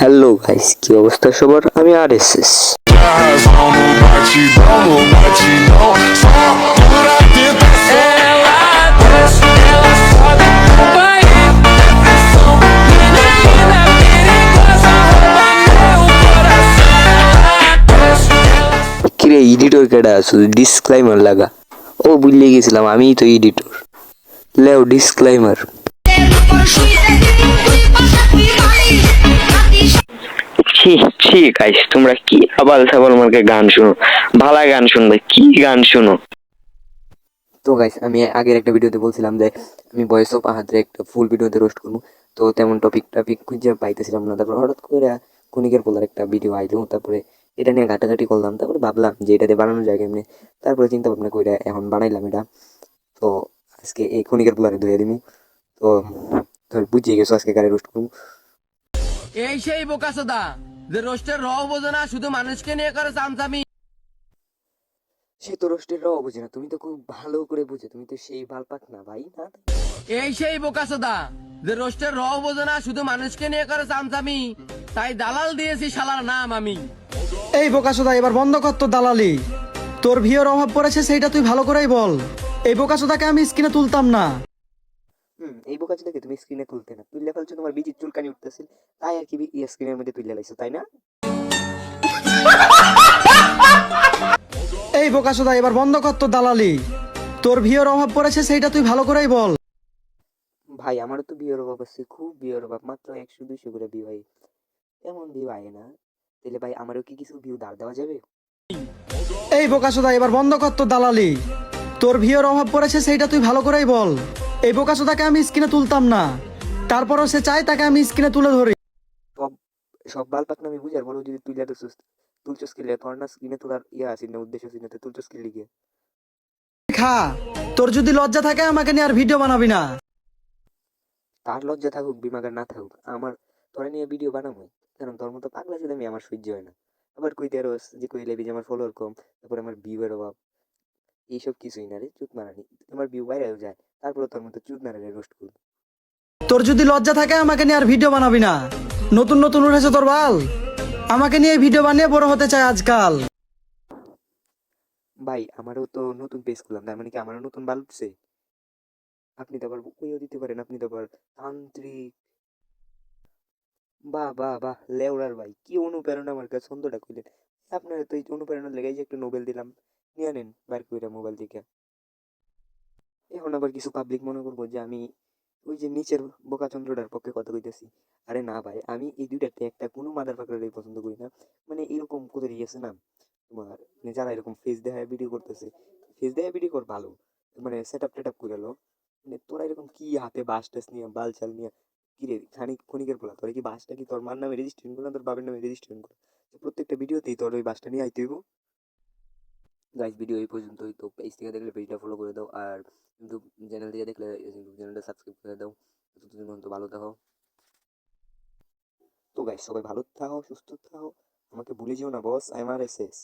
Hello guys, কি অবস্থা সবার? আমি আরএসএস। কিরে এডিটর কেডা? শুধু ডিসক্লাইমার লাগা। ও বুঝলে গেছিলাম, আমিই তো এডিটর। লেও ডিসক্লাইমার। ছি গাইস, তোমরা কি আবাল সাবাল মার্কে গান শুনো? ভালো গান শুনবে, কি গান শুনো? তো গাইস, আমি আগের একটা ভিডিওতে বলছিলাম যে আমি ভয়েস অফ আহাদরে একটা ফুল ভিডিওতে রোস্ট করবো। তো তেমন টপিক খুঁজে পাইতেছিলাম না। তারপর হঠাৎ করে ক্ষণিকের পোলার একটা ভিডিও আইলো। তারপরে এটা নিয়ে ঘাটাঘাটি করলাম। তারপরে ভাবলাম যে এটাতে বানানো যায় কেমনি। তারপরে চিন্তা ভাবনা করে এখন বানাইলাম এটা। তো আজকে এই ক্ষণিকের পোলারে ধুয়ে দিমু। তো বুঝিয়ে গেছো আজকে গাড়ি রোস্ট করবো। এই সেই বোকাচোদা যে রোস্টের র বোঝে না, শুধু মানুষকে নিয়ে করে চামচামি। সে তো রোস্টের রও বুঝে না, তুমি তো খুব ভালো করে বুঝে, তুমি তো সেই বাল পাক না ভাই না। এই সেই বোকাচোদা যে রোস্টের র বোঝে না, শুধু মানুষকে নিয়ে করে চামচামি। তাই দালাল দিয়েছি শালার নাম আমি। এই বোকাচোদা, এবার বন্ধ কর তোর দালালি। তোর ভিউর অভাব পড়েছে সেইটা তুই ভালো করেই বল। এই বোকাচোদাকে আমি স্ক্রিনে তুলতাম না। এই বোকাচোদাকে তুমি স্ক্রিনে তুলতে না, তুললে ফেলছো তোমার বিচির চুলকানি উঠতেছিল, তাই আর কি স্ক্রিনের মধ্যে তুলে লাইছো, তাই না? এই বোকাচোদা, এবার বন্ধ কর তোর দালালি। তোর ভিউর অভাব পড়েছে সেইটা তুই ভালো করেই বল। ভাই আমারও তো বিয়ের অভাব আছে, খুব বিয়ের অভাব, মাত্র 100-200 করে ভিউ ভাই, এমন ভিউ আয় না। তাহলে ভাই আমারও কি কিছু ভিউ ধার দেওয়া যাবে? এই বোকাচোদা, এবার বন্ধ কর তোর দালালি। তোর ভিউর অভাব পড়েছে সেইটা তুই ভালো করেই বল। এই বোকাচোদাকে আমি স্ক্রিনে তুলতাম না, তারপরও সে চায় তাকে আমি স্ক্রিনে তুলে ধরি। সব সব বাল পাক আমি বুঝার পরেও যদি তুই তুলছো স্কিলে, তোর না স্ক্রিনে তোলার আসি না, উদ্দেশ্য ছিল না, তুলছো স্কিল লিখে। খা, তোর যদি লজ্জা থাকে আমাকে নিয়ে আর ভিডিও বানাবি না। তার লজ্জা থাকুক বিমাগার না থাকুক, আমার তোরা নিয়ে ভিডিও বানাবো, কারণ তোর মতো পাগলা যদি আমি আমার সহ্য হয় না। আবার কইতে রোস যে কইলে যে আমার ফলোয়ার কম, তারপরে আমার ভিউ এর অভাব, এইসব কিছুই না রে, চুত মারানি। তোমার ভিউ বাইরেও যায়, তারপরে তোর মতো চুত মারানি রোস্ট করবো। তোর যদি লজ্জা থাকে আমাকে নিয়ে আর ভিডিও বানাবি না। নতুন নতুন উঠেছে তোর বাল, আমাকে নিয়ে ভিডিও বানিয়ে বড় হতে চায় আজকাল। ভাই আমারও তো নতুন পেজ করলাম, তার মানে কি আমারও নতুন বাল উঠছে? আপনি তো আবার কইও দিতে পারেন, আপনি তো আবার তান্ত্রিক। বাহ বাহ বাহ, লেউড়ার ভাই, কি অনুপ্রেরণা আমার কাছে ছন্দটা কইলেন। আপনার তো এই অনুপ্রেরণা লেগে যে একটা নোবেল দিলাম, নিয়ে নেন বাইর করে মোবাইল থেকে। এখন আবার কিছু পাবলিক মনে করবো যে আমি ওই যে নিচের বোকাচন্দ্রটার পক্ষে কথা কইতেছি। আরে না ভাই, আমি এই দুইটাতে একটা কোনো মাদার পাকড়াই পছন্দ করি না। মানে এরকম কোথায় গেছে না তোমার, মানে যারা এরকম ফেস দেখায় ভিডিও করতেছে, ফেস দেখায় ভিডিও কর ভালো, মানে সেট আপ টেট আপ করে লো। মানে তোরা এরকম কি হাতে বাস টাস নিয়ে বাল চাল নিয়ে, কি রে ক্ষণিকের বলা, তোরা কি বাসটা কি তোর মার নামে রেজিস্ট্রেশন করো না তোর বাবার নামে রেজিস্ট্রেশন করো? প্রত্যেকটা ভিডিওতেই তোর ওই বাসটা নিয়ে আইতে হইব। গাইস ভিডিও এই পর্যন্তই। তো পেজ থেকে দেখলে পেজটা ফলো করে দাও, আর ইউটিউব চ্যানেল থেকে দেখলে ইউটিউব চ্যানেলটা সাবস্ক্রাইব করে দাও। ততদিন পর্যন্ত ভালো থাকো। তো গাইস সবাই ভালো থাকো, সুস্থ থাকো, আমাকে ভুলে যেও না boss, I am R S S.